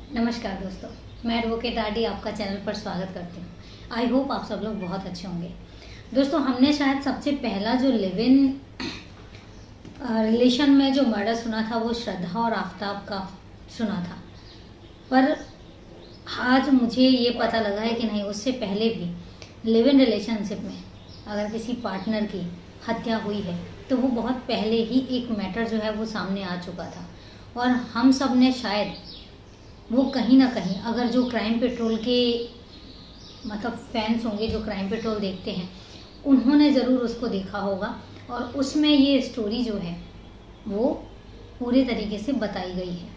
नमस्कार दोस्तों, मैं एडवोकेट आरडी आपका चैनल पर स्वागत करती हूँ। आई होप आप सब लोग बहुत अच्छे होंगे। दोस्तों, हमने शायद सबसे पहला जो लिव इन रिलेशन में जो मर्डर सुना था वो श्रद्धा और आफ्ताब का सुना था, पर आज मुझे ये पता लगा है कि नहीं, उससे पहले भी लिव इन रिलेशनशिप में अगर किसी पार्टनर की हत्या हुई है तो वो बहुत पहले ही एक मैटर जो है वो सामने आ चुका था। और हम सब ने शायद वो कहीं ना कहीं, अगर जो क्राइम पेट्रोल के मतलब फैंस होंगे जो क्राइम पेट्रोल देखते हैं, उन्होंने ज़रूर उसको देखा होगा। और उसमें ये स्टोरी जो है वो पूरे तरीके से बताई गई है।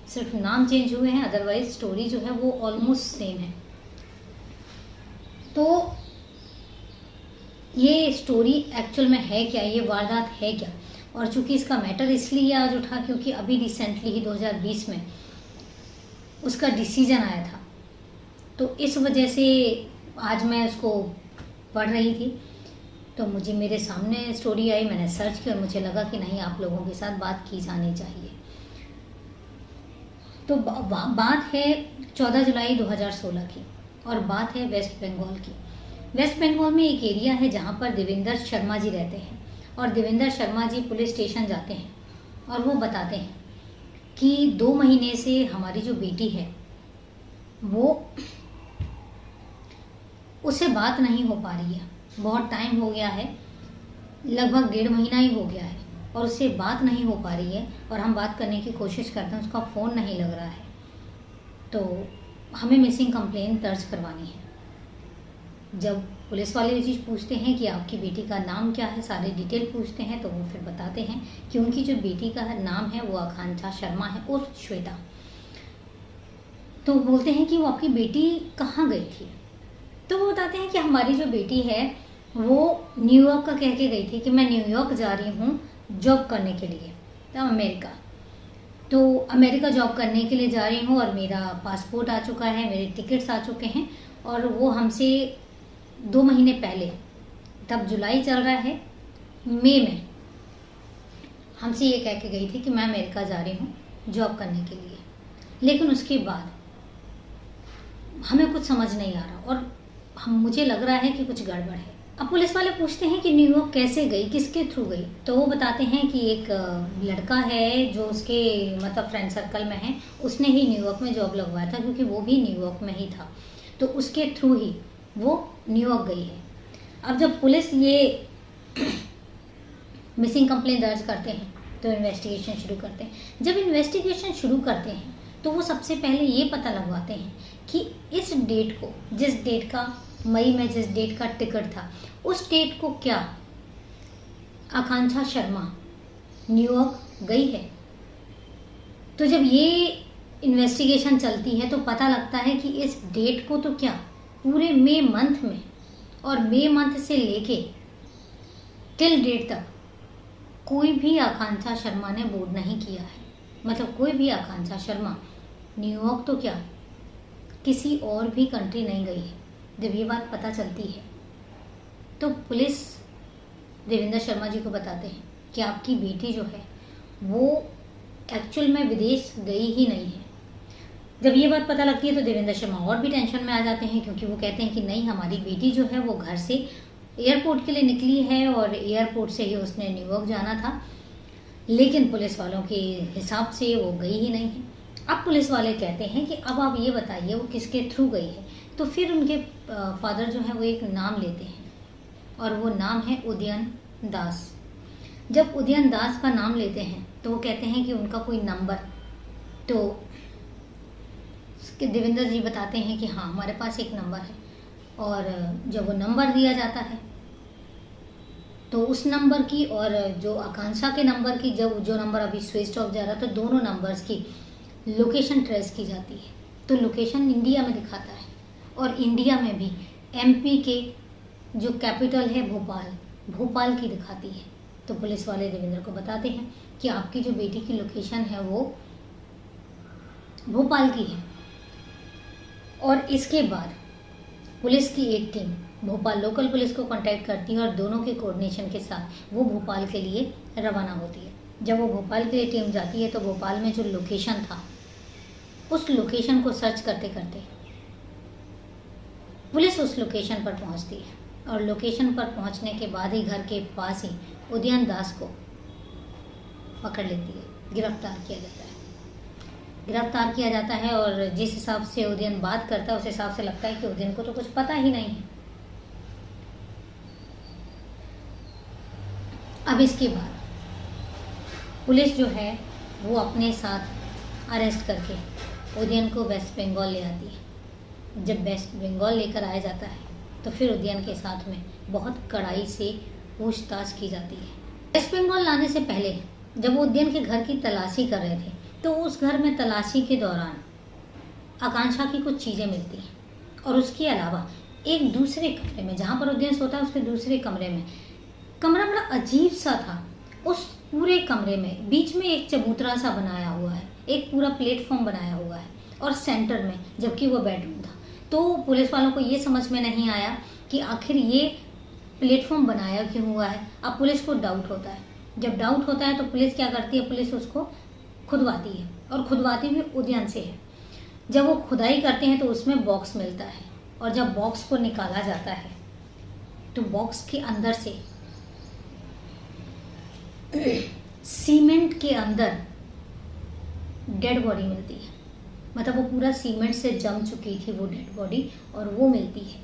सिर्फ नाम चेंज हुए हैं, अदरवाइज स्टोरी जो है वो ऑलमोस्ट सेम है। तो ये स्टोरी एक्चुअल में है क्या, ये वारदात है क्या। और चूंकि इसका मैटर इसलिए आज उठा क्योंकि अभी रिसेंटली ही 2020 में उसका डिसीजन आया था, तो इस वजह से आज मैं उसको पढ़ रही थी तो मुझे मेरे सामने स्टोरी आई, मैंने सर्च किया और मुझे लगा कि नहीं, आप लोगों के साथ बात की जानी चाहिए। तो बात है 14 जुलाई 2016 की और बात है वेस्ट बंगाल की। वेस्ट बंगाल में एक एरिया है जहाँ पर देवेंद्र शर्मा जी रहते हैं और देवेंद्र शर्मा जी पुलिस स्टेशन जाते हैं और वो बताते हैं कि 2 महीने से हमारी जो बेटी है वो उससे बात नहीं हो पा रही है। बहुत टाइम हो गया है, लगभग 1.5 महीना ही हो गया है और उससे बात नहीं हो पा रही है और हम बात करने की कोशिश करते हैं, उसका फ़ोन नहीं लग रहा है। तो हमें मिसिंग कंप्लेंट दर्ज करवानी है। जब पुलिस वाले ये चीज़ पूछते हैं कि आपकी बेटी का नाम क्या है, सारे डिटेल पूछते हैं, तो वो फिर बताते हैं कि उनकी जो बेटी का नाम है वो आकांक्षा शर्मा है उर्फ श्वेता। तो बोलते हैं कि वो आपकी बेटी कहाँ गई थी। तो वो बताते हैं कि हमारी जो बेटी है वो न्यूयॉर्क का कह के गई थी कि मैं न्यूयॉर्क जा रही हूँ जॉब करने के लिए, तो अमेरिका। तो अमेरिका जॉब करने के लिए जा रही हूँ और मेरा पासपोर्ट आ चुका है, मेरे टिकट्स आ चुके हैं। और वो हमसे 2 महीने पहले, तब जुलाई चल रहा है, मई में हमसे ये कह के गई थी कि मैं अमेरिका जा रही हूँ जॉब करने के लिए। लेकिन उसके बाद हमें कुछ समझ नहीं आ रहा और मुझे लग रहा है कि कुछ गड़बड़ है। अब पुलिस वाले पूछते हैं कि न्यूयॉर्क कैसे गई, किसके थ्रू गई। तो वो बताते हैं कि एक लड़का है जो उसके मतलब फ्रेंड सर्कल में है, उसने ही न्यूयॉर्क में जॉब लगवाया था क्योंकि वो भी न्यूयॉर्क में ही था, तो उसके थ्रू ही वो न्यूयॉर्क गई है। अब जब पुलिस ये मिसिंग कंप्लेंट दर्ज करते हैं तो इन्वेस्टिगेशन शुरू करते हैं। जब इन्वेस्टिगेशन शुरू करते हैं तो वो सबसे पहले ये पता लगवाते हैं कि इस डेट को, जिस डेट का मई में जिस डेट का टिकट था, उस डेट को क्या आकांक्षा शर्मा न्यूयॉर्क गई है। तो जब ये इन्वेस्टिगेशन चलती है तो पता लगता है कि इस डेट को तो क्या पूरे मई मंथ में, और मई मंथ से लेके टिल डेट तक कोई भी आकांक्षा शर्मा ने बोर्ड नहीं किया है। मतलब कोई भी आकांक्षा शर्मा न्यूयॉर्क तो क्या किसी और भी कंट्री नहीं गई है। जब ये बात पता चलती है तो पुलिस देवेंद्र शर्मा जी को बताते हैं कि आपकी बेटी जो है वो एक्चुअल में विदेश गई ही नहीं है। जब ये बात पता लगती है तो देवेंद्र शर्मा और भी टेंशन में आ जाते हैं क्योंकि वो कहते हैं कि नहीं, हमारी बेटी जो है वो घर से एयरपोर्ट के लिए निकली है और एयरपोर्ट से ही उसने न्यूयॉर्क जाना था, लेकिन पुलिस वालों के हिसाब से वो गई ही नहीं है। अब पुलिस वाले कहते हैं कि अब आप ये बताइए वो किसके थ्रू गई है। तो फिर उनके फादर जो है वो एक नाम लेते हैं और वो नाम है उदयन दास। जब उदयन दास का नाम लेते हैं तो वो कहते हैं कि उनका कोई नंबर, तो देवेंद्र जी बताते हैं कि हाँ, हमारे पास एक नंबर है। और जब वो नंबर दिया जाता है तो उस नंबर की और जो आकांक्षा के नंबर की, जब जो नंबर अभी स्विच ऑफ जा रहा, तो दोनों नंबर्स की लोकेशन ट्रेस की जाती है। तो लोकेशन इंडिया में दिखाता है और इंडिया में भी एमपी के जो कैपिटल है भोपाल की दिखाती है। तो पुलिस वाले देवेंद्र को बताते हैं कि आपकी जो बेटी की लोकेशन है वो भोपाल की है। और इसके बाद पुलिस की एक टीम भोपाल लोकल पुलिस को कांटेक्ट करती है और दोनों के कोऑर्डिनेशन के साथ वो भोपाल के लिए रवाना होती है। जब वो भोपाल के लिए टीम जाती है तो भोपाल में जो लोकेशन था उस लोकेशन को सर्च करते करते पुलिस उस लोकेशन पर पहुंचती है और लोकेशन पर पहुंचने के बाद ही घर के पास ही उदयन दास को पकड़ लेती है, गिरफ्तार किया जाता है। गिरफ्तार किया जाता है और जिस हिसाब से उदयन बात करता है उस हिसाब से लगता है कि उदयन को तो कुछ पता ही नहीं है। अब इसके बाद पुलिस जो है वो अपने साथ अरेस्ट करके उदयन को वेस्ट बंगाल ले आती है। जब वेस्ट बंगाल लेकर आया जाता है तो फिर उदयन के साथ में बहुत कड़ाई से पूछताछ की जाती है। वेस्ट बंगाल लाने से पहले जब वो उदयन के घर की तलाशी कर रहे थे तो उस घर में तलाशी के दौरान आकांक्षा की कुछ चीज़ें मिलती हैं और उसके अलावा एक दूसरे कमरे में जहाँ पर उदयन सोता है उसके दूसरे कमरे में कमरा बड़ा अजीब सा था। उस पूरे कमरे में बीच में एक चबूतरा सा बनाया हुआ है, एक पूरा प्लेटफॉर्म बनाया हुआ है और सेंटर में जबकि वो बेडरूम था। तो पुलिस वालों को ये समझ में नहीं आया कि आखिर ये प्लेटफॉर्म बनाया क्यों हुआ है। अब पुलिस को डाउट होता है। जब डाउट होता है तो पुलिस क्या करती है, पुलिस उसको खुदवाती है और खुदवाती भी उदयन से है। जब वो खुदाई करते हैं तो उसमें बॉक्स मिलता है और जब बॉक्स को निकाला जाता है तो बॉक्स के अंदर से सीमेंट के अंदर डेड बॉडी मिलती है। मतलब वो पूरा सीमेंट से जम चुकी थी वो डेड बॉडी और वो मिलती है।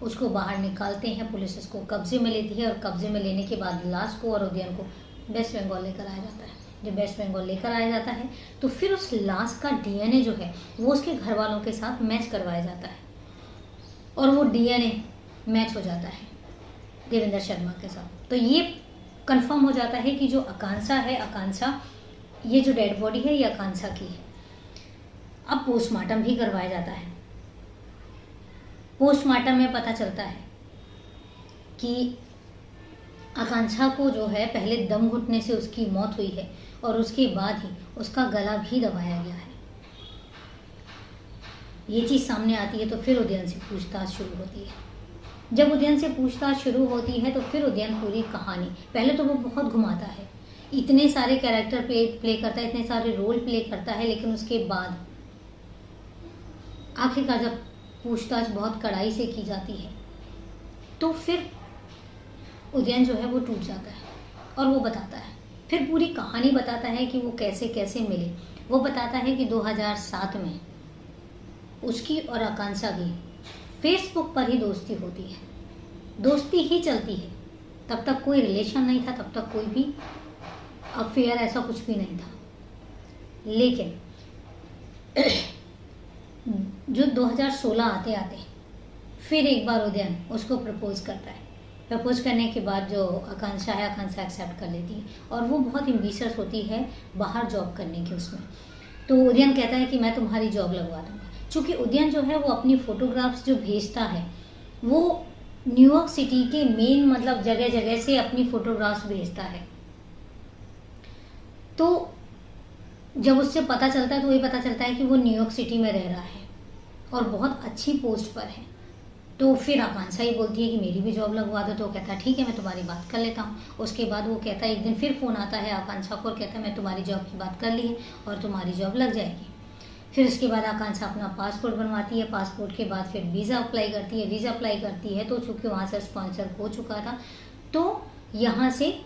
उसको बाहर निकालते हैं, पुलिस उसको कब्जे में लेती है और कब्जे में लेने के बाद लाश को और उदयन को वेस्ट बंगाल लेकर आया जाता है। जब वेस्ट बंगाल लेकर आया जाता है तो फिर उस लाश का डीएनए जो है वो उसके घर वालों के साथ मैच करवाया जाता है और वो डीएनए मैच हो जाता है देवेंद्र शर्मा के साथ। तो ये कंफर्म हो जाता है कि जो आकांक्षा है, आकांक्षा ये जो डेड बॉडी है ये आकांक्षा की है। अब पोस्टमार्टम भी करवाया जाता है। पोस्टमार्टम में पता चलता है कि आकांक्षा को जो है पहले दम घुटने से उसकी मौत हुई है और उसके बाद ही उसका गला भी दबाया गया है। ये चीज़ सामने आती है तो फिर उदयन से पूछताछ शुरू होती है। जब उदयन से पूछताछ शुरू होती है तो फिर उदयन पूरी कहानी, पहले तो वो बहुत घुमाता है, इतने सारे कैरेक्टर प्ले करता है, इतने सारे रोल प्ले करता है, लेकिन उसके बाद आखिरकार जब पूछताछ बहुत कड़ाई से की जाती है तो फिर उदयन जो है वो टूट जाता है और वो बताता है, फिर पूरी कहानी बताता है कि वो कैसे कैसे मिले। वो बताता है कि 2007 में उसकी और आकांक्षा की फेसबुक पर ही दोस्ती होती है, दोस्ती ही चलती है, तब तक कोई रिलेशन नहीं था, तब तक कोई भी अफेयर ऐसा कुछ भी नहीं था। लेकिन जो 2016 आते आते फिर एक बार उदयन उसको प्रपोज करता है। प्रपोज करने के बाद जो आकांक्षा है, आकांक्षा एक्सेप्ट कर लेती है और वो बहुत एम्बिशियस होती है बाहर जॉब करने की उसमें। तो उदयन कहता है कि मैं तुम्हारी जॉब लगवा दूंगा। चूँकि उदयन जो है वो अपनी फ़ोटोग्राफ्स जो भेजता है वो न्यूयॉर्क सिटी के मेन मतलब जगह जगह से अपनी फ़ोटोग्राफ्स भेजता है। तो जब उससे पता चलता है तो वही पता चलता है कि वो न्यूयॉर्क सिटी में रह रहा है और बहुत अच्छी पोस्ट पर है। तो फिर आकांक्षा ही बोलती है कि मेरी भी जॉब लगवा दो। तो वो कहता है ठीक है, मैं तुम्हारी बात कर लेता हूँ। उसके बाद वो कहता है, एक दिन फिर फ़ोन आता है आकांक्षा को और कहता है मैं तुम्हारी जॉब की बात कर ली है और तुम्हारी जॉब लग जाएगी। फिर उसके बाद आकांक्षा अपना पासपोर्ट बनवाती है। पासपोर्ट के बाद फिर वीज़ा अप्लाई करती है। वीज़ा अप्लाई करती है तो चूँकि वहाँ से स्पॉन्सर हो चुका था तो यहाँ से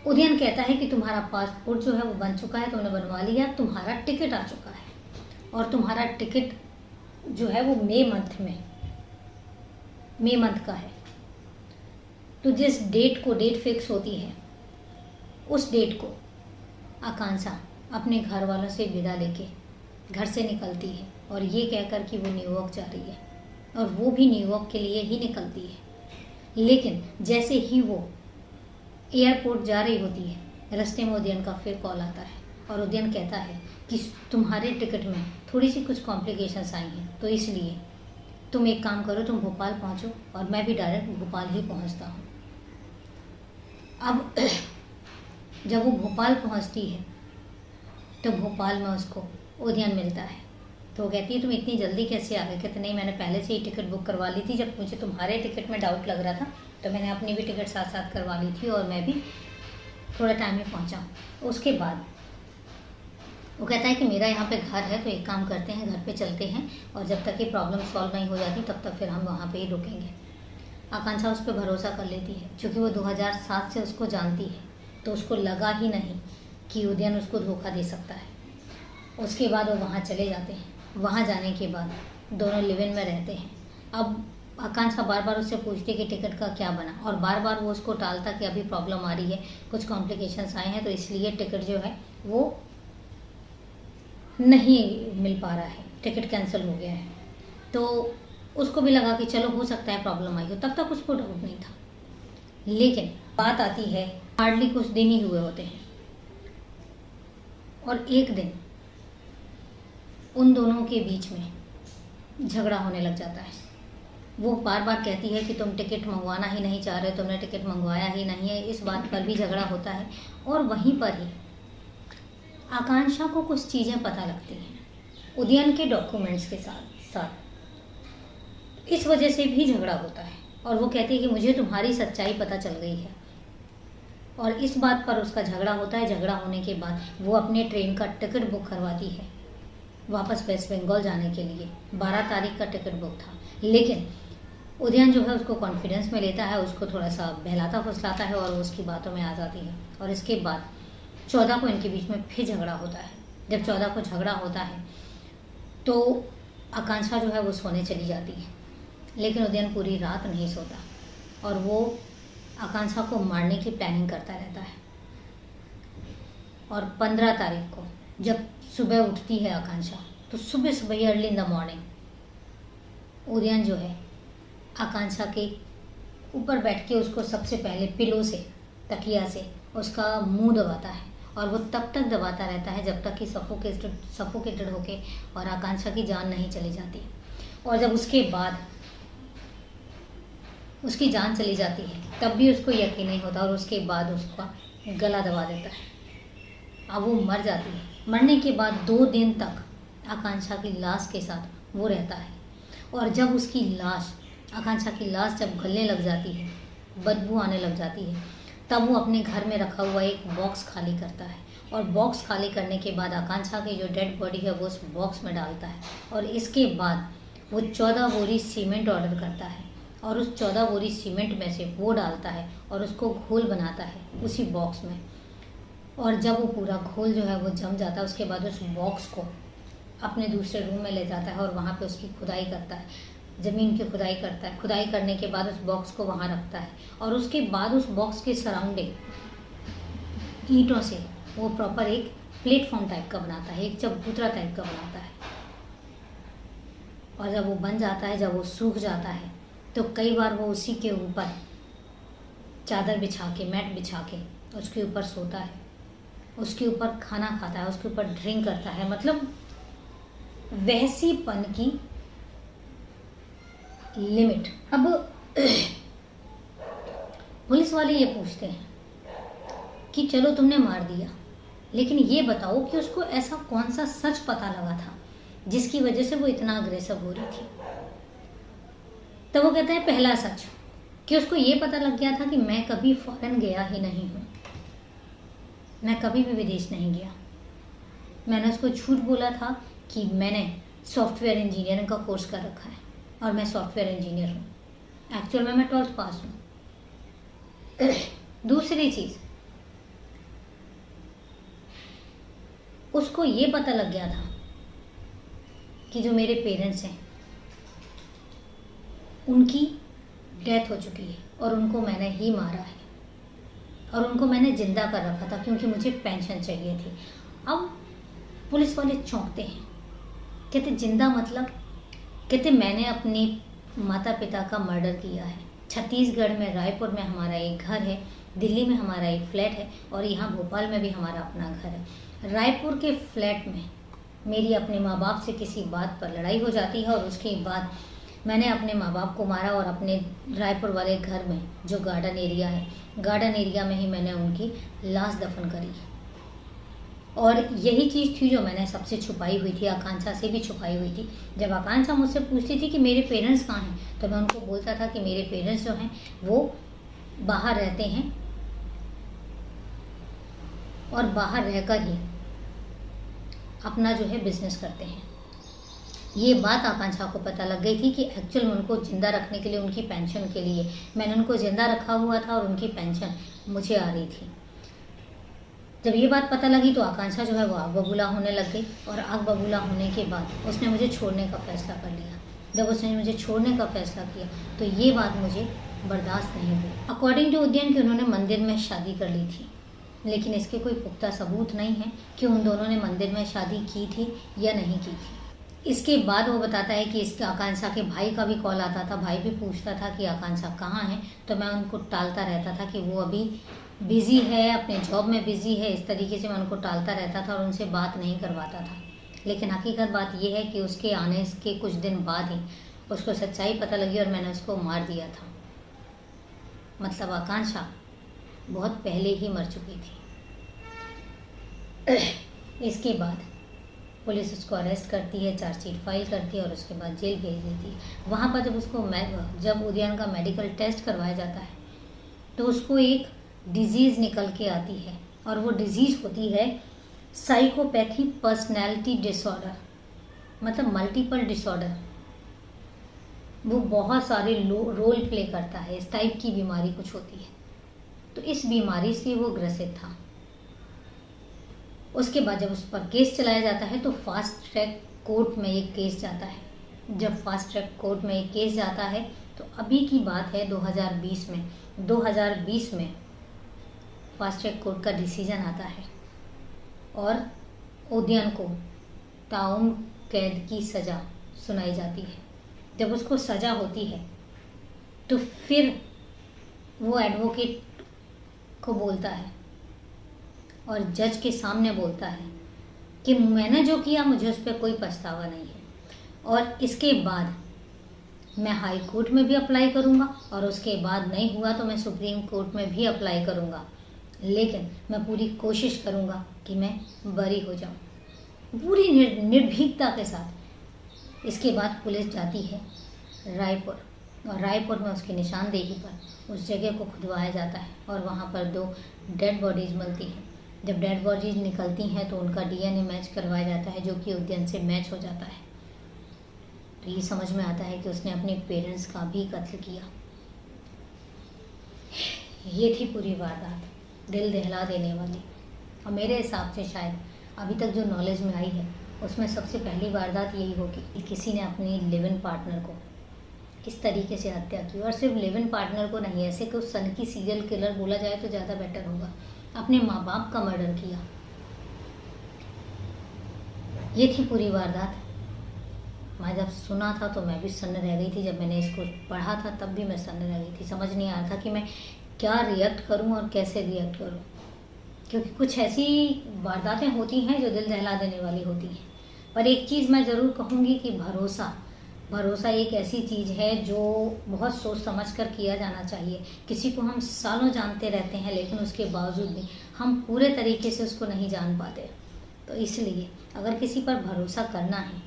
उदयन कहता है कि तुम्हारा पासपोर्ट जो है वो बन चुका है, तुमने बनवा लिया, तुम्हारा टिकट आ चुका है और तुम्हारा टिकट जो है वो मई मंथ का है। तो जिस डेट को डेट फिक्स होती है उस डेट को आकांक्षा अपने घर वालों से विदा लेके घर से निकलती है और ये कहकर कि वो न्यूयॉर्क जा रही है और वो भी न्यूयॉर्क के लिए ही निकलती है। लेकिन जैसे ही वो एयरपोर्ट जा रही होती है रास्ते में उदयन का फिर कॉल आता है और उदयन कहता है कि तुम्हारे टिकट में थोड़ी सी कुछ कॉम्प्लिकेशंस आई हैं, तो इसलिए तुम एक काम करो, तुम भोपाल पहुंचो और मैं भी डायरेक्ट भोपाल ही पहुंचता हूं। अब जब वो भोपाल पहुंचती है तो भोपाल में उसको उदयन मिलता है। तो वो कहती है तुम इतनी जल्दी कैसे आ गए? कहते नहीं, मैंने पहले से ही टिकट बुक करवा ली थी। जब मुझे तुम्हारे टिकट में डाउट लग रहा था तो मैंने अपनी भी टिकट साथ साथ करवा ली थी और मैं भी थोड़ा टाइम में पहुंचा। उसके बाद वो कहता है कि मेरा यहाँ पे घर है, तो एक काम करते हैं, घर पे चलते हैं और जब तक ये प्रॉब्लम सॉल्व नहीं हो जाती तब तक फिर हम वहाँ पे ही रुकेंगे। आकांक्षा उस पर भरोसा कर लेती है, क्योंकि वो 2007 से उसको जानती है, तो उसको लगा ही नहीं कि उदयन उसको धोखा दे सकता है। उसके बाद वो वहाँ चले जाते हैं। वहाँ जाने के बाद दोनों लिव इन में रहते हैं। अब आकांक्षा बार बार उससे पूछती है कि टिकट का क्या बना, और बार बार वो उसको टालता कि अभी प्रॉब्लम आ रही है, कुछ कॉम्प्लिकेशंस आए हैं, तो इसलिए टिकट जो है वो नहीं मिल पा रहा है, टिकट कैंसिल हो गया है। तो उसको भी लगा कि चलो हो सकता है प्रॉब्लम आई हो, तब तक उसको डाउट नहीं था। लेकिन बात आती है, हार्डली कुछ दिन ही हुए होते हैं और एक दिन उन दोनों के बीच में झगड़ा होने लग जाता है। वो बार बार कहती है कि तुम टिकट मंगवाना ही नहीं चाह रहे, तुमने टिकट मंगवाया ही नहीं है। इस बात पर भी झगड़ा होता है और वहीं पर ही आकांक्षा को कुछ चीज़ें पता लगती हैं उदयन के डॉक्यूमेंट्स के साथ साथ। इस वजह से भी झगड़ा होता है और वो कहती है कि मुझे तुम्हारी सच्चाई पता चल गई है, और इस बात पर उसका झगड़ा होता है। झगड़ा होने के बाद वो अपने ट्रेन का टिकट बुक करवाती है वापस वेस्ट बंगाल जाने के लिए। 12 तारीख का टिकट बुक था, लेकिन उदयन जो है उसको कॉन्फिडेंस में लेता है, उसको थोड़ा सा बहलाता फुसलाता है और उसकी बातों में आ जाती है। और इसके बाद 14 को इनके बीच में फिर झगड़ा होता है। जब 14 को झगड़ा होता है तो आकांक्षा जो है वो सोने चली जाती है, लेकिन उदयन पूरी रात नहीं सोता और वो आकांक्षा को मारने की प्लानिंग करता रहता है। और 15 तारीख को जब सुबह उठती है आकांक्षा, तो सुबह सुबह early in the morning Udayan जो है आकांक्षा के ऊपर बैठ के उसको सबसे पहले पिलो से, तकिया से उसका मुंह दबाता है, और वो तब तक दबाता रहता है जब तक कि सफोकेटेड होके और आकांक्षा की जान नहीं चली जाती। और जब उसके बाद उसकी जान चली जाती है तब भी उसको यकीन नहीं होता, और उसके बाद उसका गला दबा देता है। अब वो मर जाती है। मरने के बाद 2 दिन तक आकांक्षा की लाश के साथ वो रहता है, और जब उसकी लाश, आकांक्षा की लाश जब गलने लग जाती है, बदबू आने लग जाती है, तब वो अपने घर में रखा हुआ एक बॉक्स खाली करता है, और बॉक्स खाली करने के बाद आकांक्षा की जो डेड बॉडी है वो उस बॉक्स में डालता है। और इसके बाद वो 14 बोरी सीमेंट ऑर्डर करता है, और उस 14 बोरी सीमेंट में से वो डालता है और उसको घोल बनाता है उसी बॉक्स में। और जब वो पूरा घोल जो है वो जम जाता है, उसके बाद उस बॉक्स को अपने दूसरे रूम में ले जाता है और वहाँ पे उसकी खुदाई करता है, ज़मीन की खुदाई करता है। खुदाई करने के बाद उस बॉक्स को वहाँ रखता है, और उसके बाद उस बॉक्स के सराउंडिंग ईंटों से वो प्रॉपर एक प्लेटफॉर्म टाइप का बनाता है, एक चबूतरा टाइप का बनाता है। और जब वो बन जाता है, जब वो सूख जाता है, तो कई बार वो उसी के ऊपर चादर बिछा के, मैट बिछा के उसके ऊपर सोता है, उसके ऊपर खाना खाता है, उसके ऊपर ड्रिंक करता है। मतलब वैसीपन की लिमिट। अब पुलिस वाले ये पूछते हैं कि चलो तुमने मार दिया, लेकिन ये बताओ कि उसको ऐसा कौन सा सच पता लगा था जिसकी वजह से वो इतना अग्रेसिव हो रही थी। तो वो कहता है पहला सच कि उसको ये पता लग गया था कि मैं कभी फॉरेन गया ही नहीं हूँ, मैं कभी भी विदेश नहीं गया। मैंने उसको झूठ बोला था कि मैंने सॉफ्टवेयर इंजीनियरिंग का कोर्स कर रखा है और मैं सॉफ्टवेयर इंजीनियर हूँ, एक्चुअल में मैं 12th पास हूँ। दूसरी चीज़, उसको ये पता लग गया था कि जो मेरे पेरेंट्स हैं उनकी डेथ हो चुकी है और उनको मैंने ही मारा है, और उनको मैंने जिंदा कर रखा था क्योंकि मुझे पेंशन चाहिए थी। अब पुलिस वाले चौंकते हैं, कहते जिंदा मतलब? कहते मैंने अपने माता पिता का मर्डर किया है। छत्तीसगढ़ में, रायपुर में हमारा एक घर है, दिल्ली में हमारा एक फ्लैट है, और यहाँ भोपाल में भी हमारा अपना घर है। रायपुर के फ्लैट में मेरी अपने माँ बाप से किसी बात पर लड़ाई हो जाती है, और उसके बाद मैंने अपने माँ बाप को मारा, और अपने रायपुर वाले घर में जो गार्डन एरिया है, गार्डन एरिया में ही मैंने उनकी लाश दफन करी। और यही चीज़ थी जो मैंने सबसे छुपाई हुई थी, आकांक्षा से भी छुपाई हुई थी। जब आकांक्षा मुझसे पूछती थी कि मेरे पेरेंट्स कहाँ हैं, तो मैं उनको बोलता था कि मेरे पेरेंट्स जो हैं वो बाहर रहते हैं, और बाहर रहकर ही अपना जो है बिजनेस करते हैं। ये बात आकांक्षा को पता लग गई थी कि एक्चुअल में उनको ज़िंदा रखने के लिए, उनकी पेंशन के लिए मैंने उनको ज़िंदा रखा हुआ था और उनकी पेंशन मुझे आ रही थी। जब ये बात पता लगी तो आकांक्षा जो है वो आग बबूला होने लग गई, और आग बबूला होने के बाद उसने मुझे छोड़ने का फैसला कर लिया। जब उसने मुझे छोड़ने का फैसला किया तो ये बात मुझे बर्दाश्त नहीं हुई। अकॉर्डिंग टू उद्यन कि उन्होंने मंदिर में शादी कर ली थी, लेकिन इसके कोई पुख्ता सबूत नहीं है कि उन दोनों ने मंदिर में शादी की थी या नहीं की थी। इसके बाद वो बताता है कि इसके आकांक्षा के भाई का भी कॉल आता था, भाई भी पूछता था कि आकांक्षा कहाँ है, तो मैं उनको टालता रहता था कि वो अभी बिज़ी है, अपने जॉब में बिज़ी है। इस तरीके से मैं उनको टालता रहता था और उनसे बात नहीं करवाता था। लेकिन हकीकत बात यह है कि उसके आने के कुछ दिन बाद ही उसको सच्चाई पता लगी और मैंने उसको मार दिया था। मतलब आकांक्षा बहुत पहले ही मर चुकी थी। इसके बाद पुलिस उसको अरेस्ट करती है, चार्जशीट फाइल करती है और उसके बाद जेल भेज देती है। वहाँ पर जब उद्यान का मेडिकल टेस्ट करवाया जाता है तो उसको एक डिजीज़ निकल के आती है, और वो डिजीज़ होती है साइकोपैथी पर्सनैलिटी डिसऑर्डर, मतलब मल्टीपल डिसऑर्डर। वो बहुत सारे रोल प्ले करता है, इस टाइप की बीमारी कुछ होती है। तो इस बीमारी से वो ग्रसित था। उसके बाद जब उस पर केस चलाया जाता है तो फास्ट ट्रैक कोर्ट में एक केस जाता है। जब फास्ट ट्रैक कोर्ट में एक केस जाता है तो अभी की बात है 2020 में फास्ट ट्रैक कोर्ट का डिसीजन आता है और उद्यन को ताउम्र कैद की सज़ा सुनाई जाती है। जब उसको सज़ा होती है तो फिर वो एडवोकेट को बोलता है और जज के सामने बोलता है कि मैंने जो किया मुझे उस पर कोई पछतावा नहीं है, और इसके बाद मैं हाई कोर्ट में भी अप्लाई करूंगा और उसके बाद नहीं हुआ तो मैं सुप्रीम कोर्ट में भी अप्लाई करूंगा, लेकिन मैं पूरी कोशिश करूंगा कि मैं बरी हो जाऊं, पूरी निर्भीकता के साथ। इसके बाद पुलिस जाती है रायपुर, और रायपुर में उसकी निशानदेही पर उस जगह को खुदवाया जाता है और वहाँ पर 2 डेड बॉडीज़ मिलती हैं। जब डेड बॉडीज़ निकलती हैं तो उनका डीएनए मैच करवाया जाता है, जो कि उद्यन से मैच हो जाता है। तो ये समझ में आता है कि उसने अपने पेरेंट्स का भी कत्ल किया। ये थी पूरी वारदात, दिल दहला देने वाली। और मेरे हिसाब से शायद अभी तक जो नॉलेज में आई है उसमें सबसे पहली वारदात यही होगी कि किसी ने अपनी लिव इन पार्टनर को किस तरीके से हत्या की। और सिर्फ लिव इन पार्टनर को नहीं, ऐसे कि उस सन की सीरियल किलर बोला जाए तो ज़्यादा बेटर होगा, अपने माँ बाप का मर्डर किया। ये थी पूरी वारदात। मैं जब सुना था तो मैं भी सन्न रह गई थी। जब मैंने इसको पढ़ा था तब भी मैं सन्न रह गई थी। समझ नहीं आ रहा था कि मैं क्या रिएक्ट करूं और कैसे रिएक्ट करूं, क्योंकि कुछ ऐसी वारदातें होती हैं जो दिल दहला देने वाली होती हैं। पर एक चीज़ मैं ज़रूर कहूँगी कि भरोसा एक ऐसी चीज़ है जो बहुत सोच समझ कर किया जाना चाहिए। किसी को हम सालों जानते रहते हैं लेकिन उसके बावजूद भी हम पूरे तरीके से उसको नहीं जान पाते। तो इसलिए अगर किसी पर भरोसा करना है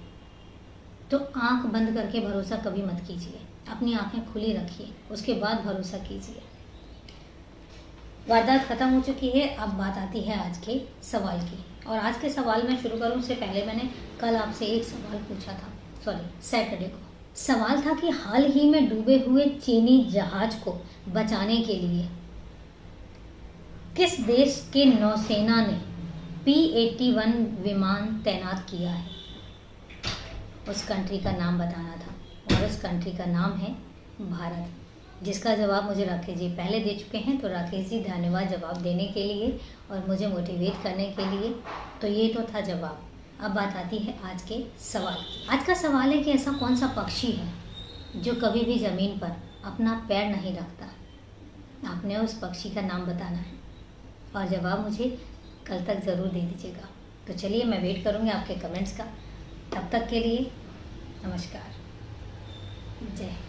तो आंख बंद करके भरोसा कभी मत कीजिए, अपनी आंखें खुली रखिए, उसके बाद भरोसा कीजिए। वारदात ख़त्म हो चुकी है। अब बात आती है आज के सवाल की, और आज के सवाल में शुरू करूँ उससे पहले मैंने कल आपसे एक सवाल पूछा था, सैटरडे को। सवाल था कि हाल ही में डूबे हुए चीनी जहाज को बचाने के लिए किस देश के नौसेना ने P-81 विमान तैनात किया है। उस कंट्री का नाम बताना था और उस कंट्री का नाम है भारत, जिसका जवाब मुझे राकेश जी पहले दे चुके हैं। तो राकेश जी धन्यवाद जवाब देने के लिए और मुझे मोटिवेट करने के लिए। तो ये तो था जवाब। अब बात आती है आज के सवाल की। आज का सवाल है कि ऐसा कौन सा पक्षी है जो कभी भी ज़मीन पर अपना पैर नहीं रखता। आपने उस पक्षी का नाम बताना है और जवाब मुझे कल तक ज़रूर दे दीजिएगा। तो चलिए मैं वेट करूँगी आपके कमेंट्स का। तब तक के लिए नमस्कार, जय हिंद।